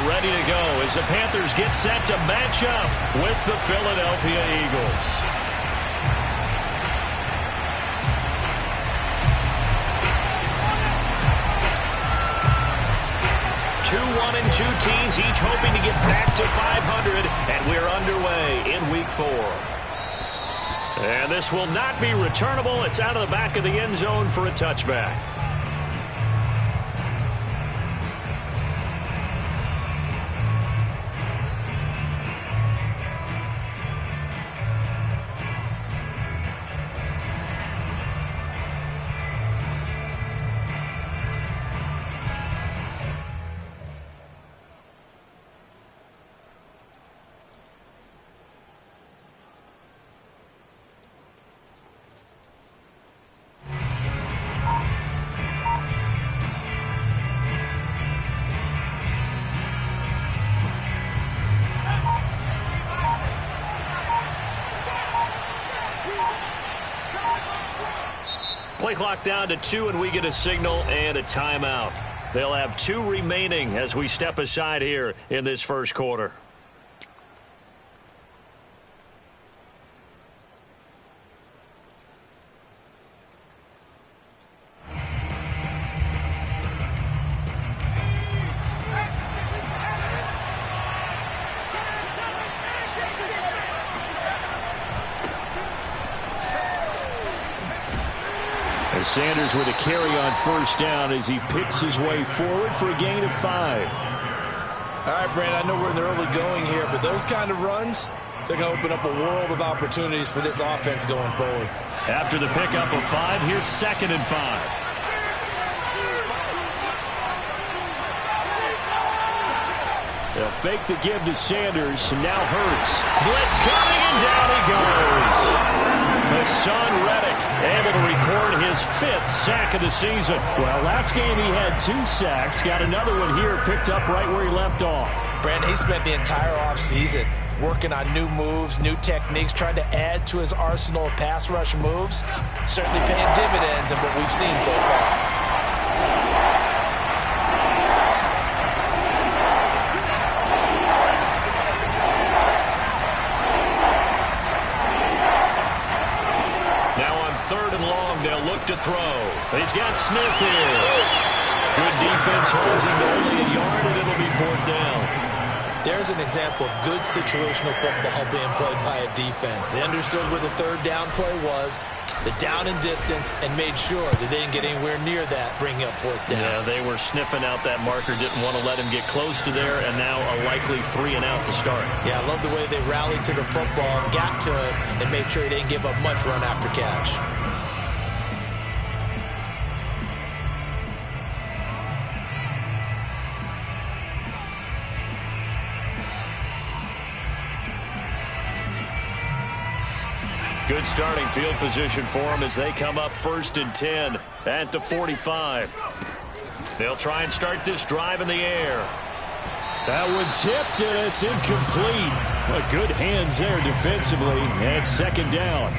are ready to go as the Panthers get set to match up with the Philadelphia Eagles. Two teams each hoping to get back to 500, and we're underway in Week 4. And this will not be returnable. It's out of the back of the end zone for a touchback. Play clock down to 2, and we get a signal and a timeout. They'll have 2 remaining as we step aside here in this first quarter. Sanders with a carry on first down as he picks his way forward for a gain of 5. All right, Brandon, I know we're in the early going here, but those kind of runs, they're going to open up a world of opportunities for this offense going forward. After the pickup of 5, here's 2nd and 5. They'll fake the give to Sanders, and now Hurts. Blitz coming, and down he goes. Hassan Reddick able to record his 5th sack of the season. Well, last game he had 2 sacks. Got another one here, picked up right where he left off. Brandon, he spent the entire offseason working on new moves, new techniques, trying to add to his arsenal of pass rush moves. Certainly paying dividends in what we've seen so far. To throw. He's got Smith here. Good defense holds him to only a yard, and it'll be 4th down. There's an example of good situational football being played by a defense. They understood where the 3rd down play was, the down and distance, and made sure that they didn't get anywhere near that, bringing up 4th down. Yeah, they were sniffing out that marker, didn't want to let him get close to there, and now a likely 3 and out to start. Yeah, I love the way they rallied to the football, got to it, and made sure he didn't give up much run after catch. Good starting field position for them as they come up 1st and 10 at the 45. They'll try and start this drive in the air. That one tipped, and it's incomplete. But good hands there defensively, and 2nd down.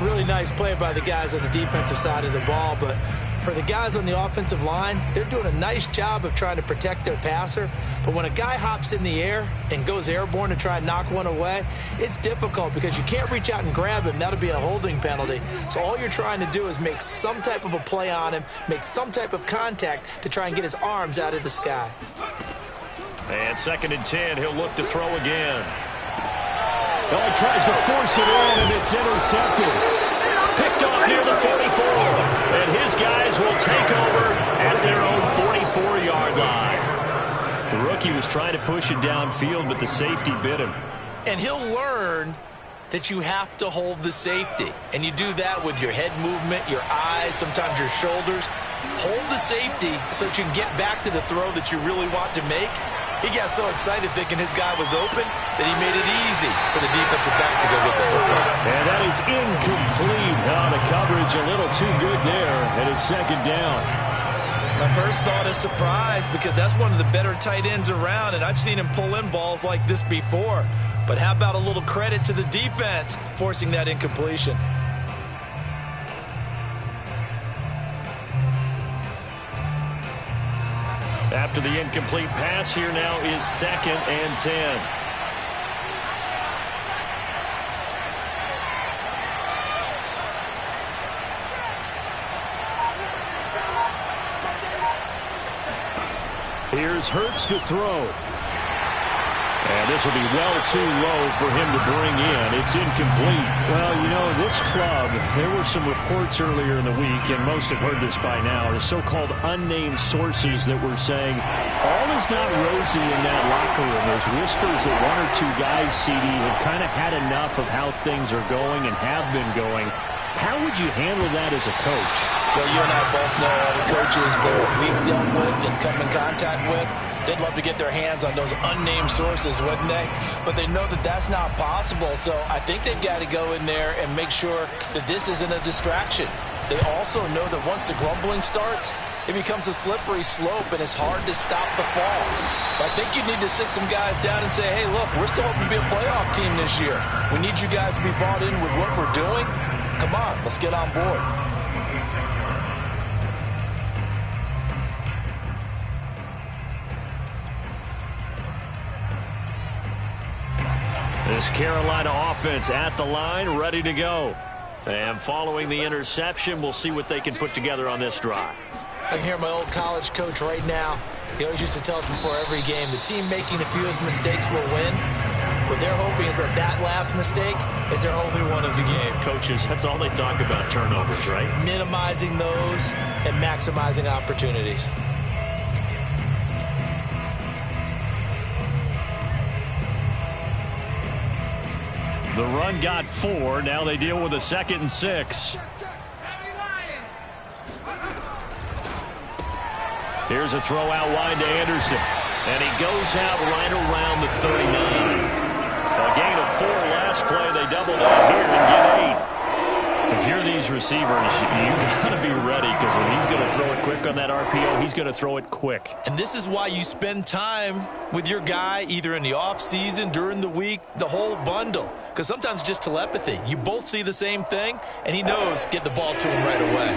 Really nice play by the guys on the defensive side of the ball, but for the guys on the offensive line, they're doing a nice job of trying to protect their passer. But when a guy hops in the air and goes airborne to try and knock one away, it's difficult because you can't reach out and grab him. That'll be a holding penalty. So all you're trying to do is make some type of a play on him, make some type of contact to try and get his arms out of the sky. And 2nd and 10, he'll look to throw again. Well, he tries to force it in, and it's intercepted. Picked off near the 44. And his guys will take over at their own 44-yard line. The rookie was trying to push it downfield, but the safety bit him. And he'll learn that you have to hold the safety. And you do that with your head movement, your eyes, sometimes your shoulders. Hold the safety so that you can get back to the throw that you really want to make. He got so excited thinking his guy was open that he made it easy for the defensive back to go get the football. And that is incomplete. The coverage a little too good there, and it's 2nd down. My first thought is surprise because that's one of the better tight ends around, and I've seen him pull in balls like this before. But how about a little credit to the defense forcing that incompletion? After after the incomplete pass. Here now is 2nd and 10. Here's Hurts to throw. And this will be well too low for him to bring in. It's incomplete. Well, you know, this club, there were some reports earlier in the week, and most have heard this by now, the so-called unnamed sources that were saying all is not rosy in that locker room. There's whispers that one or two guys, CD, have kind of had enough of how things are going and have been going. How would you handle that as a coach? Well, you and I both know all the coaches that we've dealt with and come in contact with. They'd love to get their hands on those unnamed sources, wouldn't they? But they know that that's not possible, so I think they've got to go in there and make sure that this isn't a distraction. They also know that once the grumbling starts, it becomes a slippery slope, and it's hard to stop the fall. But I think you need to sit some guys down and say, hey, look, we're still hoping to be a playoff team this year. We need you guys to be bought in with what we're doing. Come on, let's get on board. This Carolina offense at the line, ready to go. And following the interception, we'll see what they can put together on this drive. I can hear my old college coach right now. He always used to tell us before every game, the team making a few mistakes will win. What they're hoping is that that last mistake is their only one of the game. Coaches, that's all they talk about, turnovers, right? Minimizing those and maximizing opportunities. The run got 4. Now they deal with a 2nd and 6. Here's a throw out wide to Anderson. And he goes out right around the 39. A gain of 4 last play. They double that here and get 8. If you're these receivers, you got to be ready, because when he's going to throw it quick on that RPO, he's going to throw it quick. And this is why you spend time with your guy either in the offseason, during the week, the whole bundle. Because sometimes it's just telepathy. You both see the same thing, and he knows get the ball to him right away.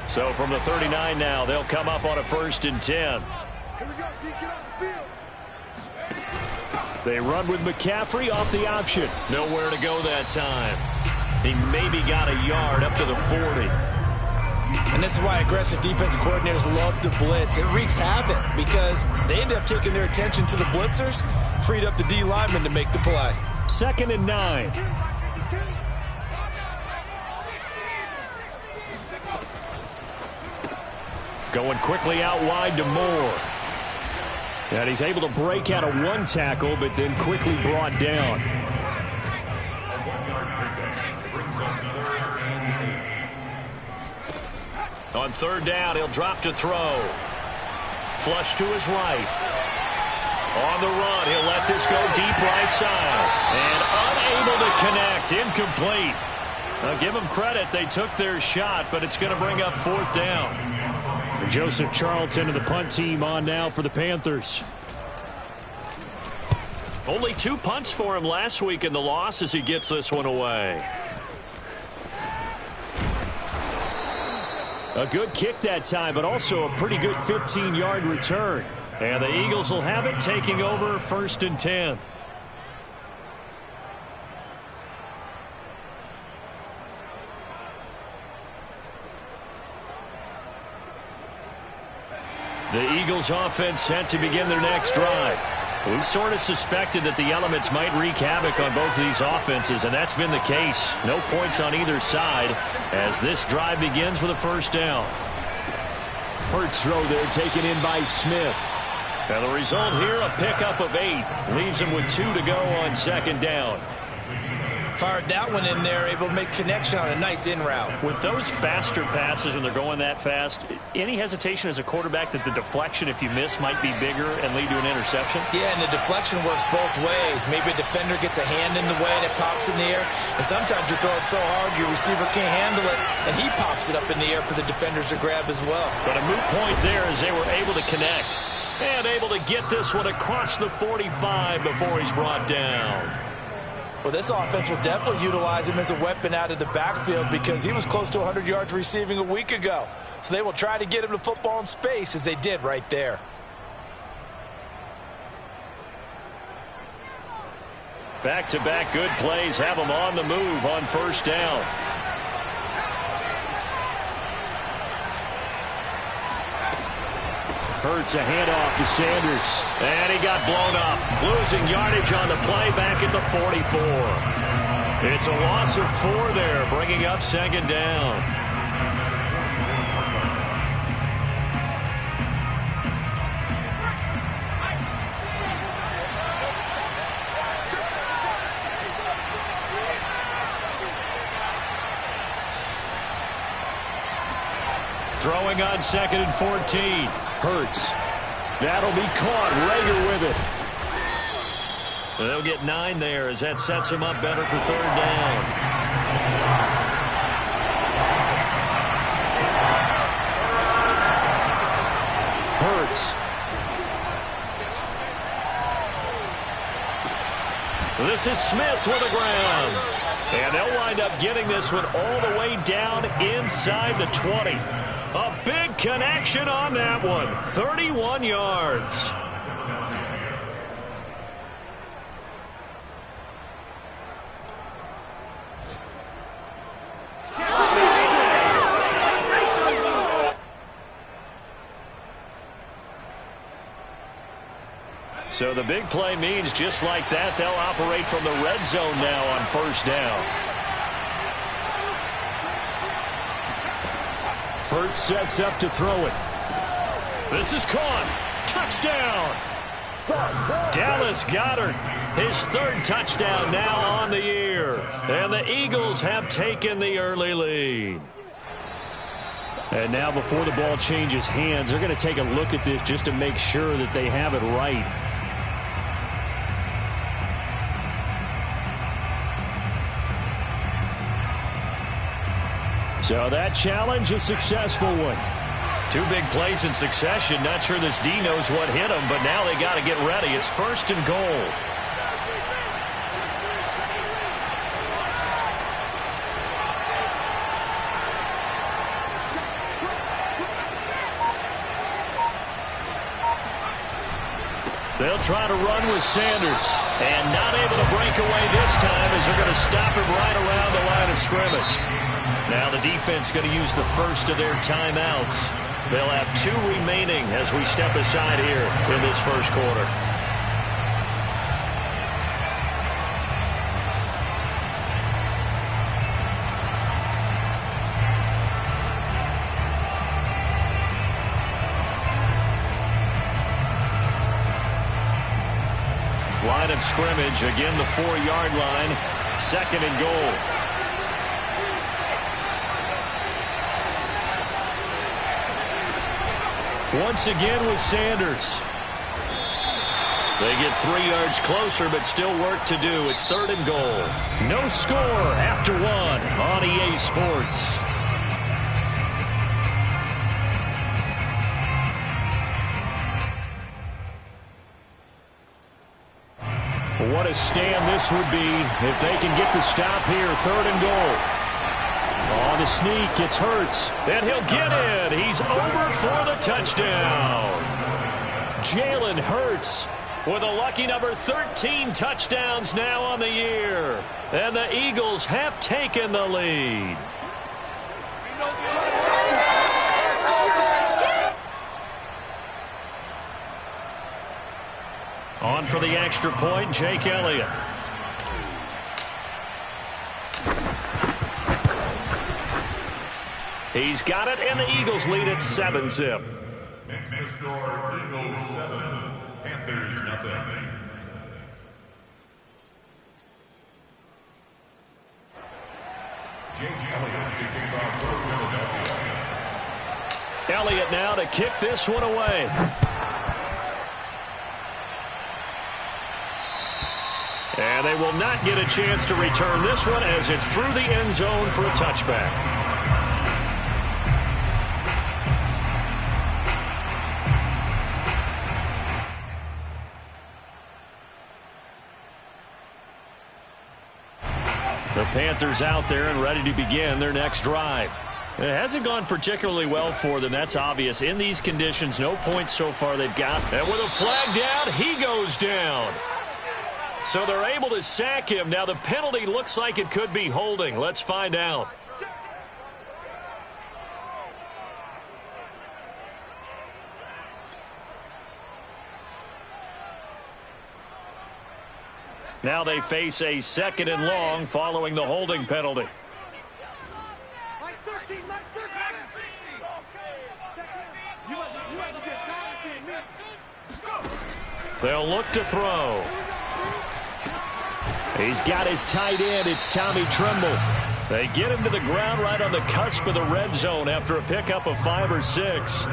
So from the 39 now, they'll come up on a 1st and 10. Here we go, D, get off the field. They run with McCaffrey off the option. Nowhere to go that time. He maybe got a yard up to the 40. And this is why aggressive defense coordinators love to blitz. It wreaks havoc because they end up taking their attention to the blitzers, freed up the D lineman to make the play. 2nd and 9. Going quickly out wide to Moore. And he's able to break out of 1 tackle, but then quickly brought down. On 3rd down, he'll drop to throw. Flush to his right. On the run, he'll let this go deep right side. And unable to connect. Incomplete. Now give them credit. They took their shot, but it's going to bring up 4th down. Joseph Charlton and the punt team on now for the Panthers. Only 2 punts for him last week in the loss as he gets this one away. A good kick that time, but also a pretty good 15-yard return. And the Eagles will have it, taking over 1st and 10. The Eagles offense set to begin their next drive. We sort of suspected that the elements might wreak havoc on both of these offenses, and that's been the case. No points on either side as this drive begins with a 1st down. Hurts throw there taken in by Smith. And the result here, a pickup of 8. Leaves him with 2 to go on 2nd down. Fired that one in there, able to make connection on a nice in route. With those faster passes and they're going that fast, any hesitation as a quarterback that the deflection, if you miss, might be bigger and lead to an interception? Yeah, and the deflection works both ways. Maybe a defender gets a hand in the way and it pops in the air. And sometimes you throw it so hard your receiver can't handle it, and he pops it up in the air for the defenders to grab as well. But a moot point there as they were able to connect. And able to get this one across the 45 before he's brought down. Well, this offense will definitely utilize him as a weapon out of the backfield because he was close to 100 yards receiving a week ago. So they will try to get him the football in space as they did right there. Back-to-back good plays have him on the move on first down. Hurts a handoff to Sanders. And he got blown up. Losing yardage on the play back at the 44. It's a loss of 4 there, bringing up second down. Throwing on 2nd and 14. Hurts. That'll be caught. Rager with it. They'll get 9 there as that sets him up better for 3rd down. Hurts. This is Smith with the ground. And they'll wind up getting this one all the way down inside the 20. A big connection on that one. 31 yards. So the big play means just like that, they'll operate from the red zone now on first down. Hurts sets up to throw it. This is caught. Touchdown. Dallas Goedert, his 3rd touchdown now on the year. And the Eagles have taken the early lead. And now before the ball changes hands, they're going to take a look at this just to make sure that they have it right. So that challenge, a successful one. 2 big plays in succession. Not sure this D knows what hit him, but now they got to get ready. It's 1st and goal. They'll try to run with Sanders. And not able to break away this time as they're going to stop him right around the line of scrimmage. Now the defense going to use the first of their timeouts. They'll have 2 remaining as we step aside here in this first quarter. Line of scrimmage, again the 4-yard line, 2nd and goal. Once again with Sanders. They get 3 yards closer, but still work to do. It's 3rd and goal. No score after 1 on EA Sports. What a stand this would be if they can get the stop here. 3rd and goal. On the sneak, it's Hurts. And he'll get in. He's over for the touchdown. Jalen Hurts with a lucky number 13 touchdowns now on the year. And the Eagles have taken the lead. On for the extra point, Jake Elliott. He's got it, and the Eagles lead at 7-zip. Next to score, Eagles 7, Panthers nothing. Jake Elliott to kick off for Philadelphia. Elliott now to kick this one away. And they will not get a chance to return this one as it's through the end zone for a touchback. Panthers out there and ready to begin their next drive. It hasn't gone particularly well for them. That's obvious. In these conditions, no points so far they've got. And with a flag down, he goes down. So they're able to sack him. Now the penalty looks like it could be holding. Let's find out. Now they face a 2nd and long following the holding penalty. They'll look to throw. He's got his tight end. It's Tommy Tremble. They get him to the ground right on the cusp of the red zone after a pickup of 5 or 6.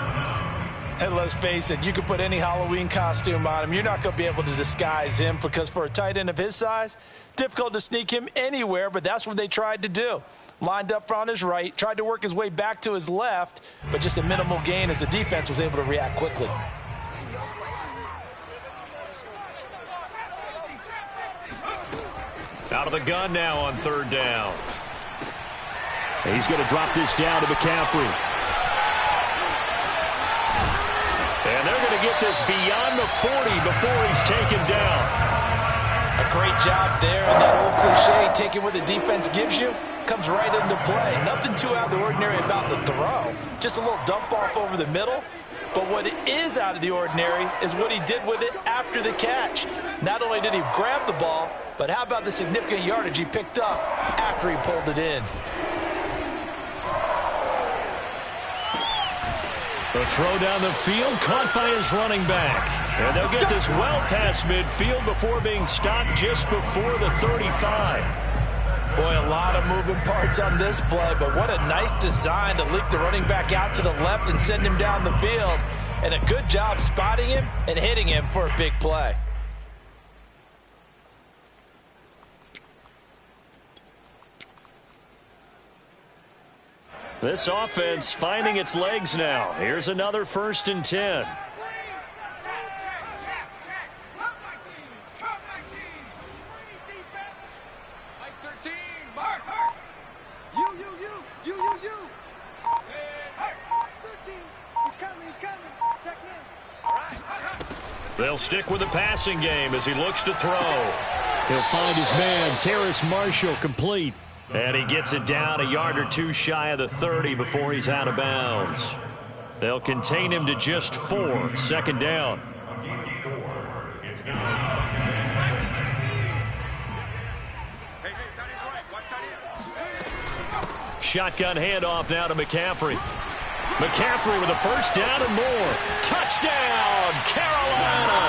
And let's face it, you can put any Halloween costume on him. You're not going to be able to disguise him because for a tight end of his size, difficult to sneak him anywhere, but that's what they tried to do. Lined up on his right, tried to work his way back to his left, but just a minimal gain as the defense was able to react quickly. Out of the gun now on 3rd down. He's going to drop this down to McCaffrey. And they're going to get this beyond the 40 before he's taken down. A great job there, and that old cliche, taking what the defense gives you, comes right into play. Nothing too out of the ordinary about the throw. Just a little dump off over the middle. But what is out of the ordinary is what he did with it after the catch. Not only did he grab the ball, but how about the significant yardage he picked up after he pulled it in? The throw down the field, caught by his running back. And they'll get this well past midfield before being stopped just before the 35. Boy, a lot of moving parts on this play, but what a nice design to leak the running back out to the left and send him down the field. And a good job spotting him and hitting him for a big play. This offense finding its legs now. Here's another 1st and 10. They'll stick with the passing game as he looks to throw. He'll find his man, Terrace Marshall, complete. And he gets it down a yard or 2 shy of the 30 before he's out of bounds. They'll contain him to just 4. 2nd down. Shotgun handoff now to McCaffrey. McCaffrey with a 1st down and more. Touchdown, Carolina!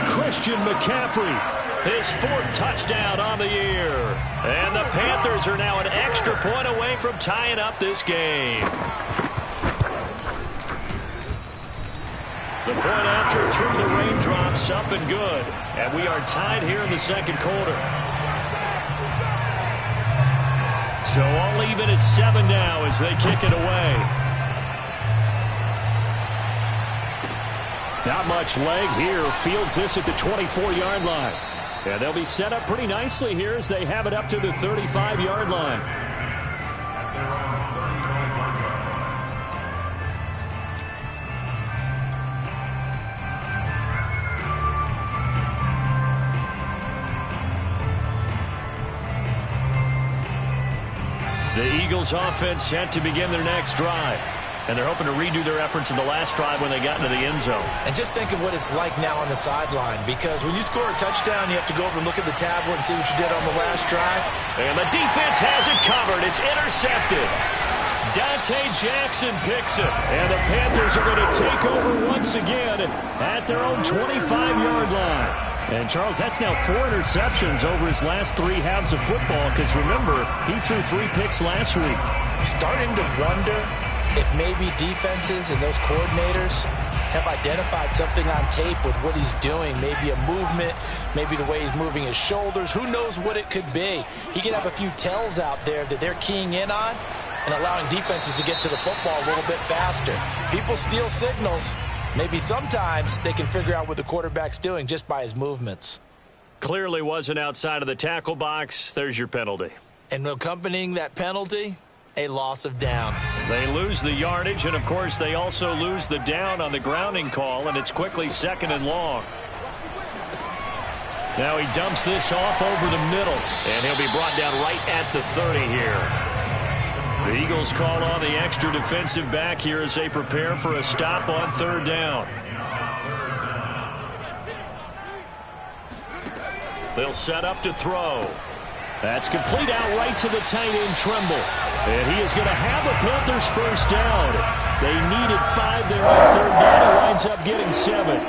Christian McCaffrey. His 4th touchdown on the year. And the Panthers are now an extra point away from tying up this game. The point after through the raindrops, up and good. And we are tied here in the 2nd quarter. So all even at 7 now as they kick it away. Not much leg here. Fields this at the 24-yard line. And they'll be set up pretty nicely here as they have it up to the 35-yard line. The Eagles offense set to begin their next drive. And they're hoping to redo their efforts in the last drive when they got into the end zone. And just think of what it's like now on the sideline, because when you score a touchdown, you have to go over and look at the tablet and see what you did on the last drive. And the defense has it covered. It's intercepted. Dante Jackson picks it. And the Panthers are going to take over once again at their own 25-yard line. And, Charles, that's now 4 interceptions over his last 3 halves of football, because, remember, he threw 3 picks last week. Starting to wonder if maybe defenses and those coordinators have identified something on tape with what he's doing. Maybe a movement, maybe the way he's moving his shoulders. Who knows what it could be? He could have a few tells out there that they're keying in on and allowing defenses to get to the football a little bit faster. People steal signals. Maybe sometimes they can figure out what the quarterback's doing just by his movements. Clearly wasn't outside of the tackle box. There's your penalty. And accompanying that penalty, a loss of down. They lose the yardage, and, of course, they also lose the down on the grounding call, and it's quickly 2nd and long. Now he dumps this off over the middle, and he'll be brought down right at the 30 here. The Eagles call on the extra defensive back here as they prepare for a stop on 3rd down. They'll set up to throw. That's complete out right to the tight end, Trimble. And he is going to have a Panthers first down. They needed 5 there on 3rd down. He winds up getting 7.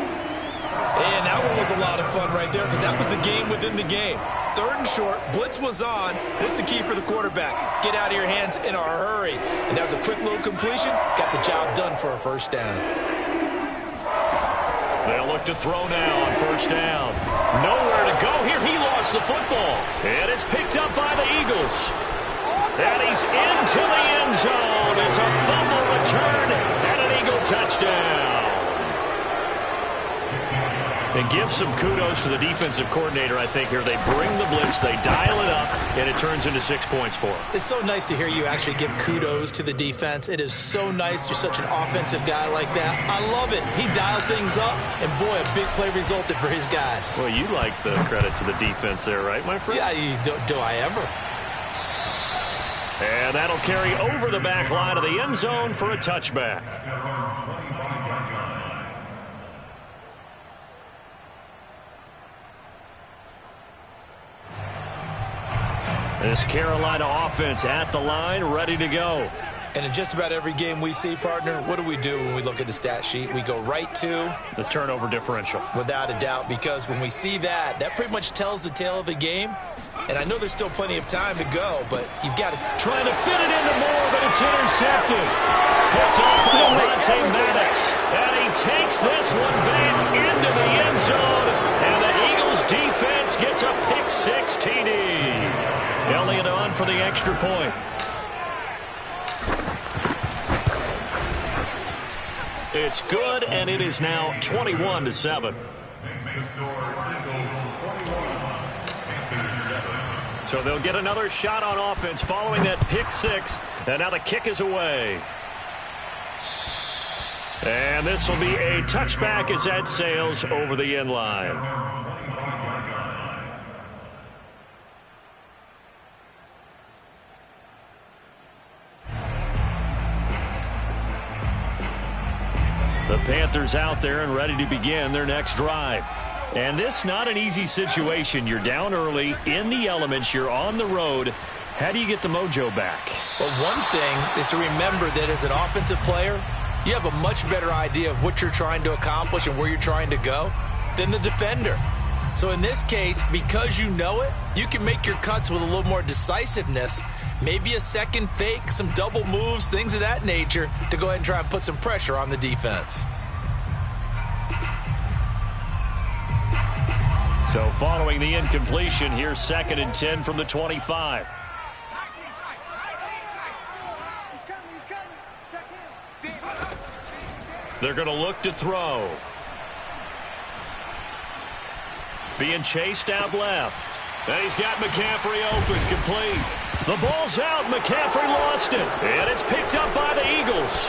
And that one was a lot of fun right there because that was the game within the game. 3rd and short, blitz was on. What's the key for the quarterback? Get out of your hands in a hurry. And that was a quick little completion. Got the job done for a first down. They'll look to throw now on 1st down. Nowhere to go here. He lost the football. And it's picked up by the Eagles. And he's into the end zone. It's a fumble return and an Eagle touchdown. And give some kudos to the defensive coordinator, I think, here. They bring the blitz, they dial it up, and it turns into 6 points for them. It's so nice to hear you actually give kudos to the defense. It is so nice. You're such an offensive guy like that. I love it. He dialed things up, and, boy, a big play resulted for his guys. Well, you like the credit to the defense there, right, my friend? Yeah, do I ever? And that'll carry over the back line of the end zone for a touchback. This Carolina offense at the line, ready to go. And in just about every game we see, partner, what do when we look at the stat sheet? We go right to the turnover differential. Without a doubt, because when we see that, that pretty much tells the tale of the game. And I know there's still plenty of time to go, but you've got to... Trying to fit it into Moore, but it's intercepted. Picked off by Monte Maddox. And he takes this one back into the end zone. And the Eagles defense gets a pick-6 TD. Elliott on for the extra point. It's good, and it is now 21-7. So they'll get another shot on offense following that pick-6, and now the kick is away. And this will be a touchback as that sails over the end line. The Panthers out there and ready to begin their next drive. And this not an easy situation. You're down early, in the elements, you're on the road. How do you get the mojo back? Well, one thing is to remember that as an offensive player, you have a much better idea of what you're trying to accomplish and where you're trying to go than the defender. So in this case, because you know it, you can make your cuts with a little more decisiveness, maybe a second fake, some double moves, things of that nature, to go ahead and try and put some pressure on the defense. So following the incompletion, here's 2nd and 10 from the 25. They're going to look to throw. Being chased out left. And he's got McCaffrey open, complete. The ball's out. McCaffrey lost it. And it's picked up by the Eagles.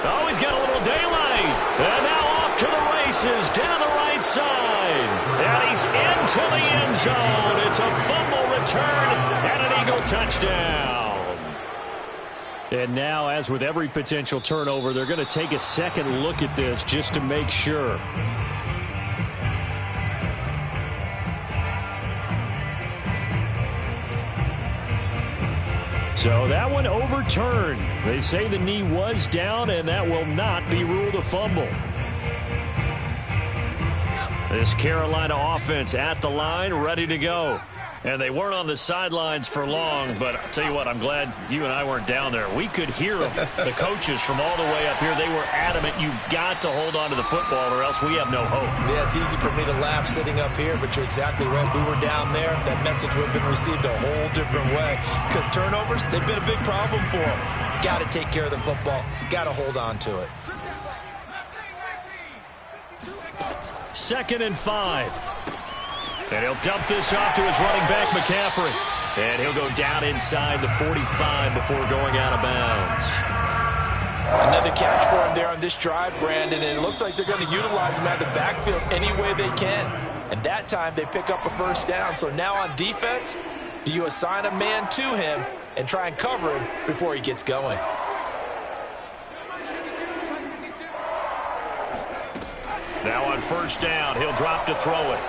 Oh, he's got a little daylight. And now off to the races down the right side. And he's into the end zone. It's a fumble return and an Eagle touchdown. And now, as with every potential turnover, they're going to take a second look at this just to make sure. So that one overturned. They say the knee was down, and that will not be ruled a fumble. This Carolina offense at the line, ready to go. And they weren't on the sidelines for long, but I'll tell you what, I'm glad you and I weren't down there. We could hear them, the coaches from all the way up here. They were adamant, you've got to hold on to the football or else we have no hope. Yeah, it's easy for me to laugh sitting up here, but you're exactly right. If we were down there, that message would have been received a whole different way. Because turnovers, they've been a big problem for them. Got to take care of the football. Got to hold on to it. 2nd and 5. And he'll dump this off to his running back, McCaffrey. And he'll go down inside the 45 before going out of bounds. Another catch for him there on this drive, Brandon, and it looks like they're going to utilize him out of the backfield any way they can. And that time they pick up a first down. So now on defense, do you assign a man to him and try and cover him before he gets going? Now on first down, he'll drop to throw it.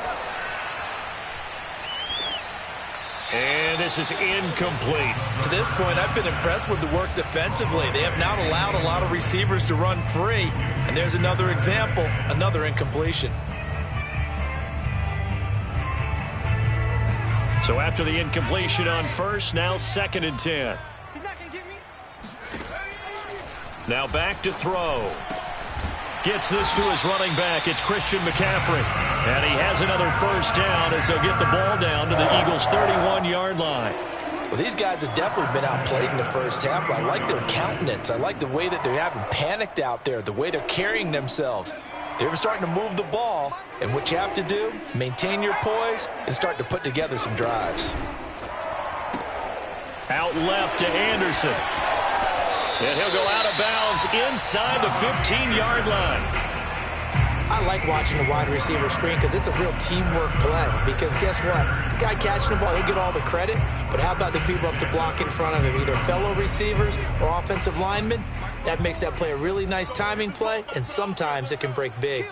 And this is incomplete. To this point, I've been impressed with the work defensively. They have not allowed a lot of receivers to run free. And there's another example, another incompletion. So after the incompletion on first, now 2nd and 10. He's not going to get me. Now back to throw. Gets this to his running back. It's Christian McCaffrey. And he has another first down as they'll get the ball down to the Eagles' 31-yard line. Well, these guys have definitely been outplayed in the first half, but I like their countenance. I like the way that they haven't panicked out there, the way they're carrying themselves. They're starting to move the ball, and what you have to do, maintain your poise and start to put together some drives. Out left to Anderson. And he'll go out of bounds inside the 15-yard line. I like watching the wide receiver screen because it's a real teamwork play. Because guess what? The guy catching the ball, he'll get all the credit. But how about the people up to block in front of him, either fellow receivers or offensive linemen? That makes that play a really nice timing play, and sometimes it can break big.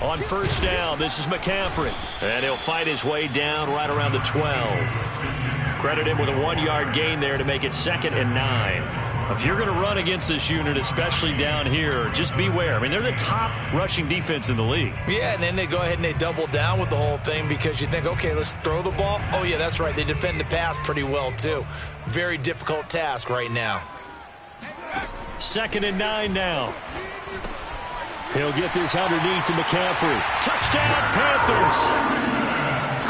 On first down, this is McCaffrey. And he'll fight his way down right around the 12. Credit him with a 1-yard gain there to make it 2nd and 9. If you're going to run against this unit, especially down here, just beware. I mean, they're the top rushing defense in the league. Yeah, and then they go ahead and they double down with the whole thing because you think, okay, let's throw the ball. Oh, yeah, that's right. They defend the pass pretty well, too. Very difficult task right now. 2nd and 9 now. He'll get this underneath to McCaffrey. Touchdown, Panthers!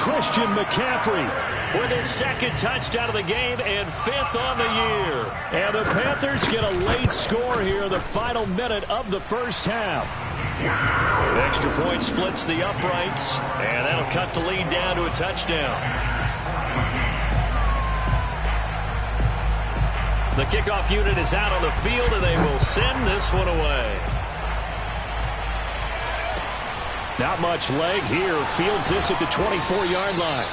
Christian McCaffrey with his 2nd touchdown of the game and 5th on the year. And the Panthers get a late score here, the final minute of the first half. The extra point splits the uprights, and that'll cut the lead down to a touchdown. The kickoff unit is out on the field, and they will send this one away. Not much leg here. Fields this at the 24-yard line.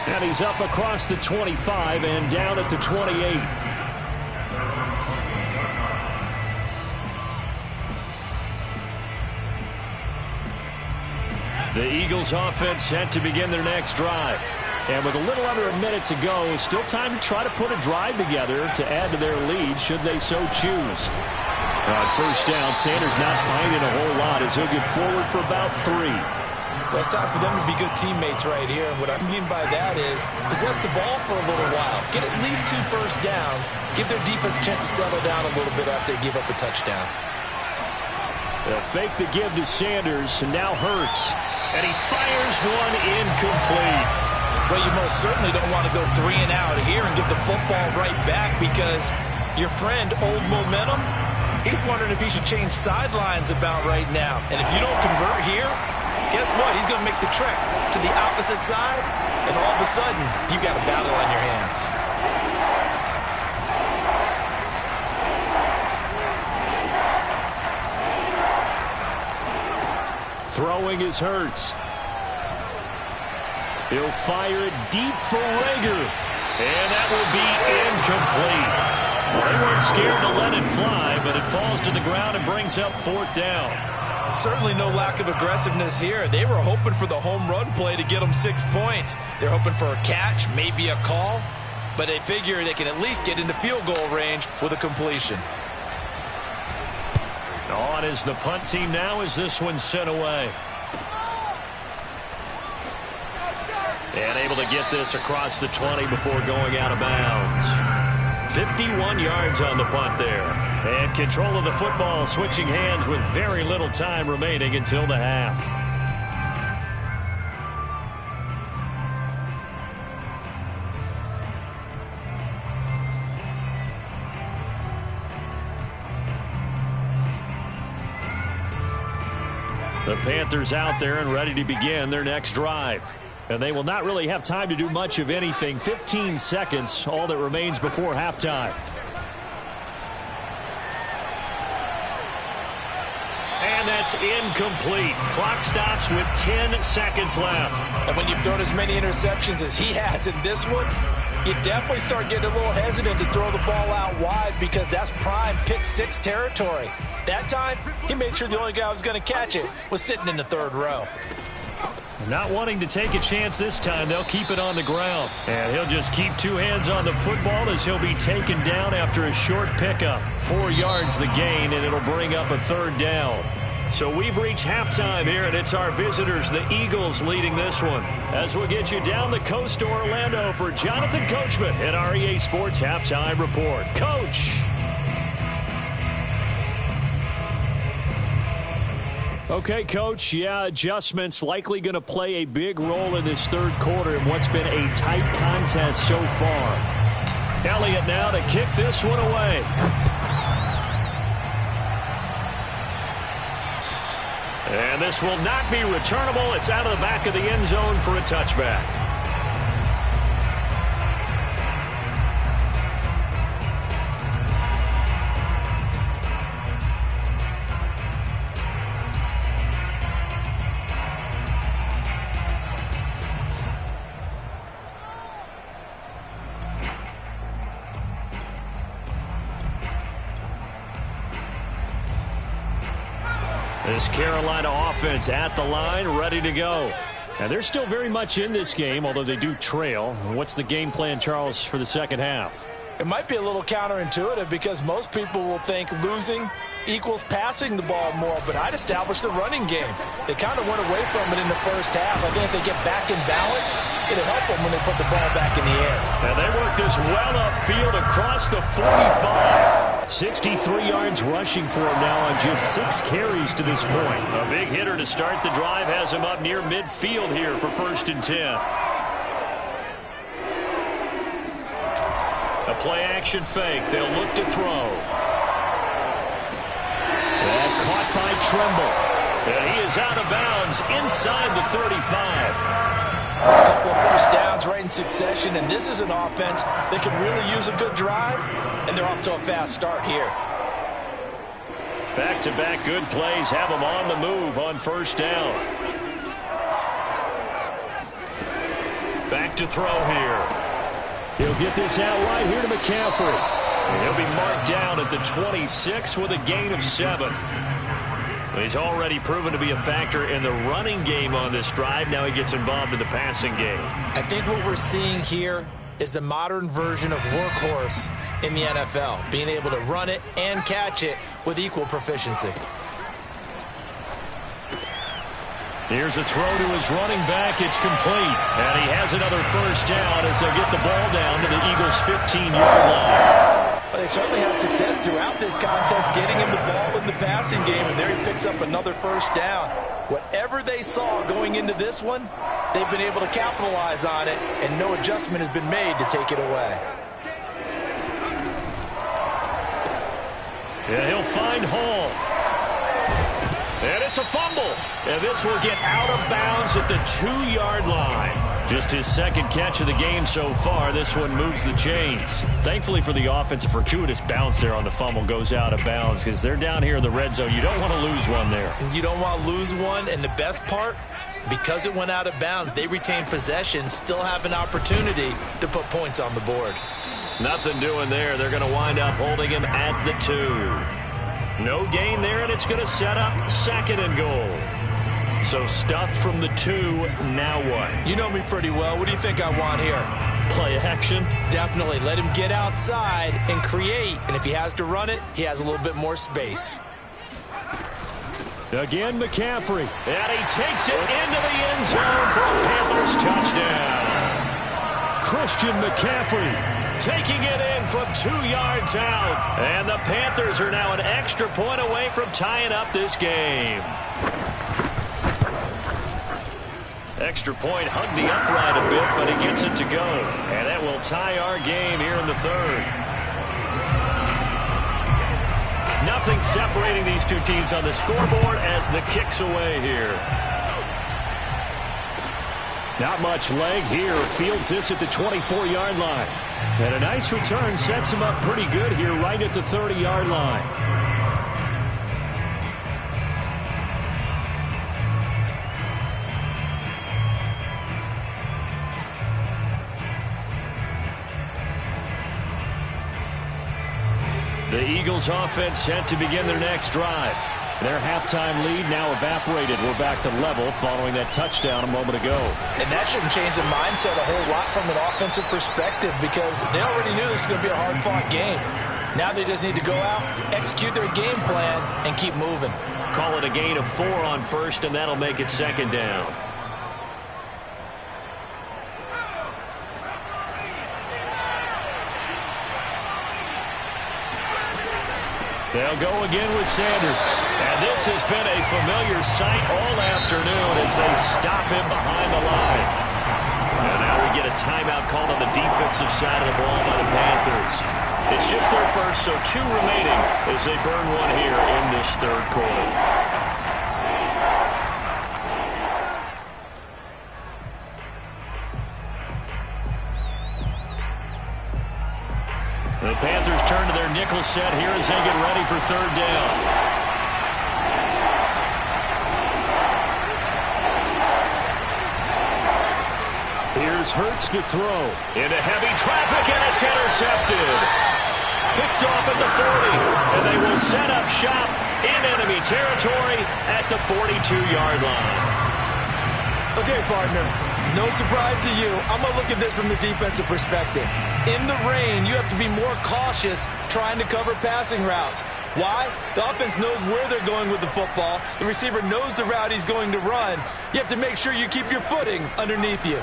And he's up across the 25 and down at the 28. The Eagles offense set to begin their next drive. And with a little under a minute to go, still time to try to put a drive together to add to their lead should they so choose. On first down, Sanders not finding a whole lot as he'll get forward for about 3. Well, it's time for them to be good teammates right here. And what I mean by that is possess the ball for a little while. Get at least 2 first downs. Give their defense a chance to settle down a little bit after they give up a touchdown. They'll fake the give to Sanders, and now Hurts. And he fires one incomplete. Well, you most certainly don't want to go 3 and out here and give the football right back because your friend, Old Momentum, he's wondering if he should change sidelines about right now. And if you don't convert here, guess what? He's going to make the trek to the opposite side, and all of a sudden, you've got a battle on your hands. Throwing is Hurts. He'll fire it deep for Rager. And that will be incomplete. Well, they weren't scared to let it fly, but it falls to the ground and brings up 4th down. Certainly no lack of aggressiveness here. They were hoping for the home run play to get them 6 points. They're hoping for a catch, maybe a call, but they figure they can at least get into field goal range with a completion. On is the punt team now as this one's sent away. And able to get this across the 20 before going out of bounds. 51 yards on the punt there. And control of the football switching hands with very little time remaining until the half. The Panthers out there and ready to begin their next drive. And they will not really have time to do much of anything. 15 seconds, all that remains before halftime. And that's incomplete. Clock stops with 10 seconds left. And when you've thrown as many interceptions as he has in this one, you definitely start getting a little hesitant to throw the ball out wide because that's prime pick six territory. That time, he made sure the only guy who was going to catch it was sitting in the third row. Not wanting to take a chance this time, they'll keep it on the ground. And he'll just keep two hands on the football as he'll be taken down after a short pickup. 4 yards the gain, and it'll bring up a third down. So we've reached halftime here, and it's our visitors, the Eagles, leading this one. As we'll get you down the coast to Orlando for Jonathan Coachman at our EA Sports Halftime Report. Coach. Okay, Coach, yeah, adjustments likely going to play a big role in this third quarter in what's been a tight contest so far. Elliott now to kick this one away. And this will not be returnable. It's out of the back of the end zone for a touchback. This Carolina offense at the line, ready to go. And they're still very much in this game, although they do trail. What's the game plan, Charles, for the second half? It might be a little counterintuitive because most people will think losing equals passing the ball more, but I'd establish the running game. They kind of went away from it in the first half. I think if they get back in balance, it'll help them when they put the ball back in the air. And they work this well upfield across the 45. 63 yards rushing for him now on just 6 carries to this point. A big hitter to start the drive has him up near midfield here for 1st and 10. A play-action fake. They'll look to throw. And caught by Tremble. And he is out of bounds inside the 35. A couple of first downs right in succession, and this is an offense that can really use a good drive, and they're off to a fast start here. Back-to-back good plays have them on the move on 1st down. Back to throw here. He'll get this out right here to McCaffrey. And he'll be marked down at the 26 with a gain of 7. He's already proven to be a factor in the running game on this drive. Now he gets involved in the passing game. I think what we're seeing here is the modern version of workhorse in the NFL, being able to run it and catch it with equal proficiency. Here's a throw to his running back. It's complete. And he has another 1st down as they'll get the ball down to the Eagles' 15-yard line. Well, they certainly had success throughout this contest getting him the ball in the passing game, and there he picks up another 1st down. Whatever they saw going into this one, they've been able to capitalize on it, and no adjustment has been made to take it away. And he'll find Hall. And it's a fumble. And this will get out of bounds at the 2-yard line. Just his 2nd catch of the game so far. This one moves the chains. Thankfully for the offense, a fortuitous bounce there on the fumble goes out of bounds because they're down here in the red zone. You don't want to lose one there. You don't want to lose one, and the best part, because it went out of bounds, they retain possession, still have an opportunity to put points on the board. Nothing doing there. They're going to wind up holding him at the 2. No gain there, and it's going to set up 2nd and goal. So stuffed from the 2, now what? You know me pretty well. What do you think I want here? Play action? Definitely. Let him get outside and create, and if he has to run it, he has a little bit more space. Again, McCaffrey. And he takes it into the end zone for a Panthers touchdown. Christian McCaffrey taking it in from 2 yards out. And the Panthers are now an extra point away from tying up this game. Extra point hugged the upright a bit, but he gets it to go. And that will tie our game here in the 3rd. Nothing separating these two teams on the scoreboard as the kick's away here. Not much leg here. Fields this at the 24-yard line. And a nice return sets him up pretty good here right at the 30-yard line. The Eagles offense set to begin their next drive. Their halftime lead now evaporated. We're back to level following that touchdown a moment ago. And that shouldn't change the mindset a whole lot from an offensive perspective because they already knew this was going to be a hard-fought game. Now they just need to go out, execute their game plan, and keep moving. Call it a gain of 4 on first, and that'll make it second down. They'll go again with Sanders. And this has been a familiar sight all afternoon as they stop him behind the line. And now we get a timeout called on the defensive side of the ball by the Panthers. It's just their first, so 2 remaining as they burn one here in this third quarter. The Panthers turn to their nickel set here as they get ready for third down. Here's Hurts to throw. Into heavy traffic, and it's intercepted. Picked off at the 40, and they will set up shop in enemy territory at the 42-yard line. Okay, partner, no surprise to you. I'm going to look at this from the defensive perspective. In the rain, you have to be more cautious trying to cover passing routes. Why? The offense knows where they're going with the football. The receiver knows the route he's going to run. You have to make sure you keep your footing underneath you.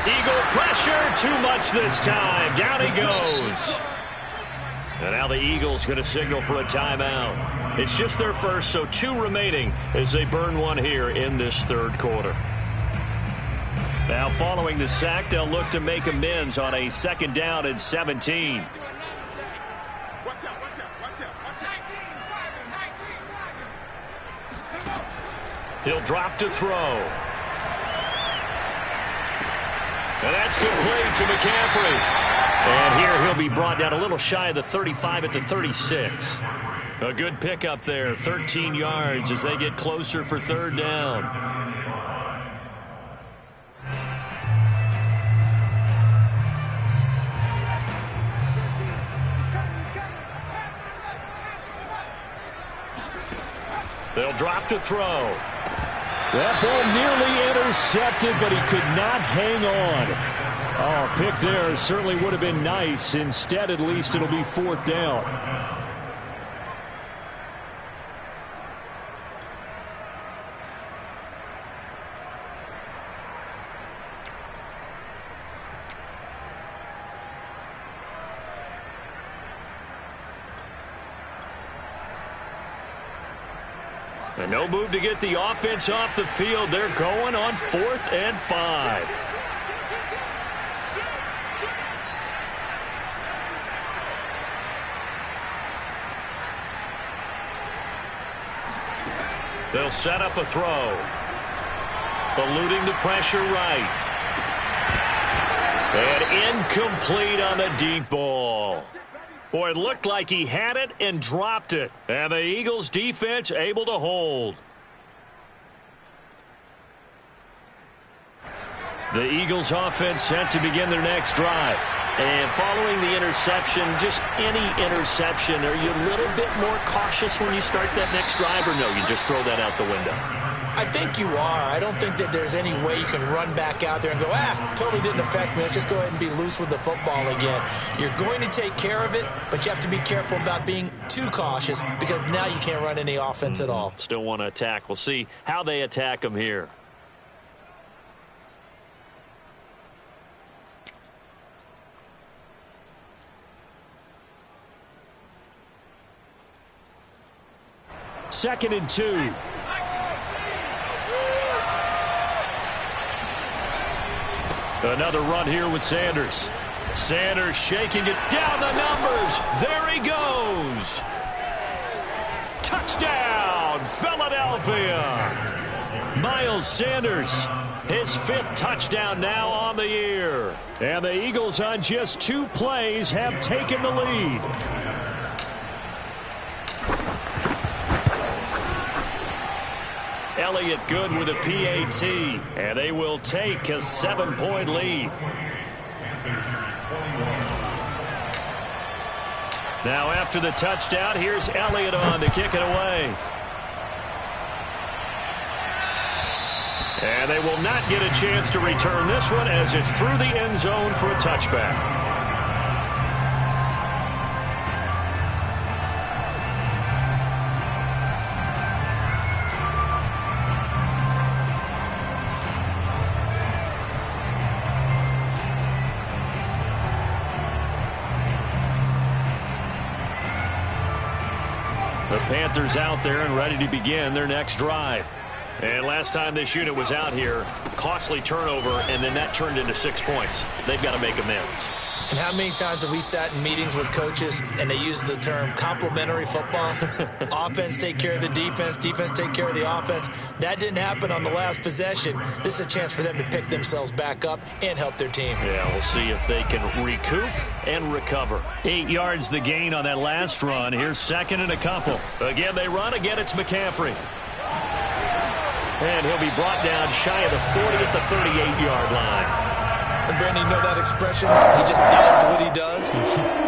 Eagle pressure, too much this time. Down he goes. And now the Eagles going to signal for a timeout. It's just their first, so 2 remaining as they burn one here in this third quarter. Now following the sack, they'll look to make amends on a second down and 17. He'll drop to throw. And that's complete to McCaffrey. And here he'll be brought down a little shy of the 35 at the 36. A good pickup there, 13 yards as they get closer for third down. They'll drop to throw. That ball nearly intercepted, but he could not hang on. Oh, pick there certainly would have been nice. Instead, at least, it'll be fourth down. And no move to get the offense off the field. They're going on 4th and 5. They'll set up a throw. Eluding the pressure right. And incomplete on the deep ball. Boy, it looked like he had it and dropped it. And the Eagles defense able to hold. The Eagles offense set to begin their next drive. And following the interception, just any interception, are you a little bit more cautious when you start that next drive, or no, you just throw that out the window? I think you are. I don't think that there's any way you can run back out there and go, totally didn't affect me. Let's just go ahead and be loose with the football again. You're going to take care of it, but you have to be careful about being too cautious because now you can't run any offense at all. Still want to attack. We'll see how they attack them here. Second and 2. Another run here with Sanders. Sanders shaking it down the numbers. There he goes. Touchdown, Philadelphia. Miles Sanders, his 5th touchdown now on the year. And the Eagles on just 2 plays have taken the lead. Elliott good with a PAT, and they will take a 7-point lead. Now after the touchdown, here's Elliott on to kick it away. And they will not get a chance to return this one as it's through the end zone for a touchback. The Panthers out there and ready to begin their next drive. And last time this unit was out here, costly turnover, and then that turned into 6 points. They've got to make amends. And how many times have we sat in meetings with coaches and they use the term complementary football? Offense take care of the defense, defense take care of the offense. That didn't happen on the last possession. This is a chance for them to pick themselves back up and help their team. Yeah, we'll see if they can recoup and recover. 8 yards the gain on that last run. Here's 2nd and a couple. Again, they run. Again, it's McCaffrey. And he'll be brought down shy of the 40 at the 38-yard line. And Brandon, you know that expression? He just does what he does.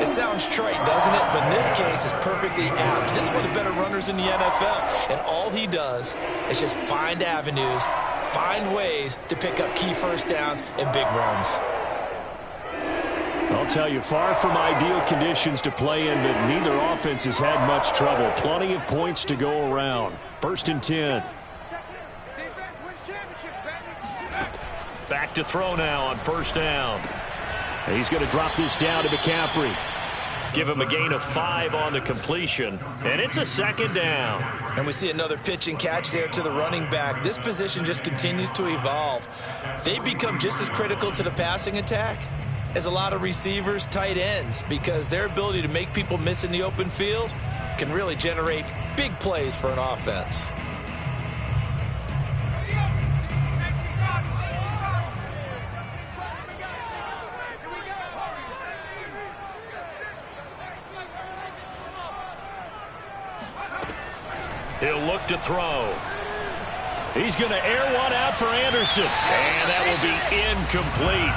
It sounds trite, doesn't it? But in this case, it's perfectly apt. This is one of the better runners in the NFL. And all he does is just find avenues, find ways to pick up key first downs and big runs. I'll tell you, far from ideal conditions to play in, but neither offense has had much trouble. Plenty of points to go around. 1st and 10. Back to throw now on 1st down. And he's going to drop this down to McCaffrey. Give him a gain of 5 on the completion. And it's a 2nd down. And we see another pitch and catch there to the running back. This position just continues to evolve. They become just as critical to the passing attack as a lot of receivers, tight ends, because their ability to make people miss in the open field can really generate big plays for an offense. He'll look to throw. He's going to air one out for Anderson. And that will be incomplete.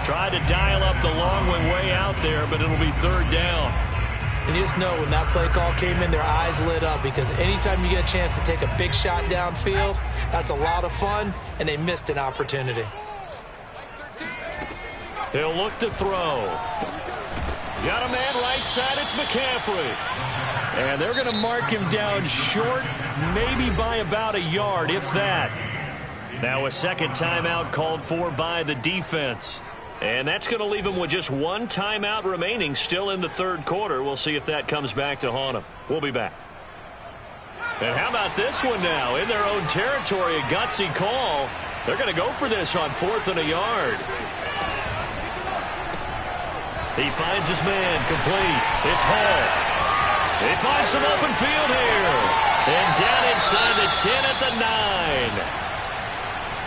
Tried to dial up the long one way out there, but it'll be 3rd down. And you just know when that play call came in, their eyes lit up, because anytime you get a chance to take a big shot downfield, that's a lot of fun, and they missed an opportunity. He'll look to throw. Got a man right side. It's McCaffrey. And they're going to mark him down short, maybe by about a yard, if that. Now a 2nd timeout called for by the defense. And that's going to leave him with just 1 timeout remaining still in the 3rd quarter. We'll see if that comes back to haunt him. We'll be back. And how about this one now? In their own territory, a gutsy call. They're going to go for this on 4th and a yard. He finds his man complete. It's Hall. He finds some open field here. And down inside the 10 at the 9.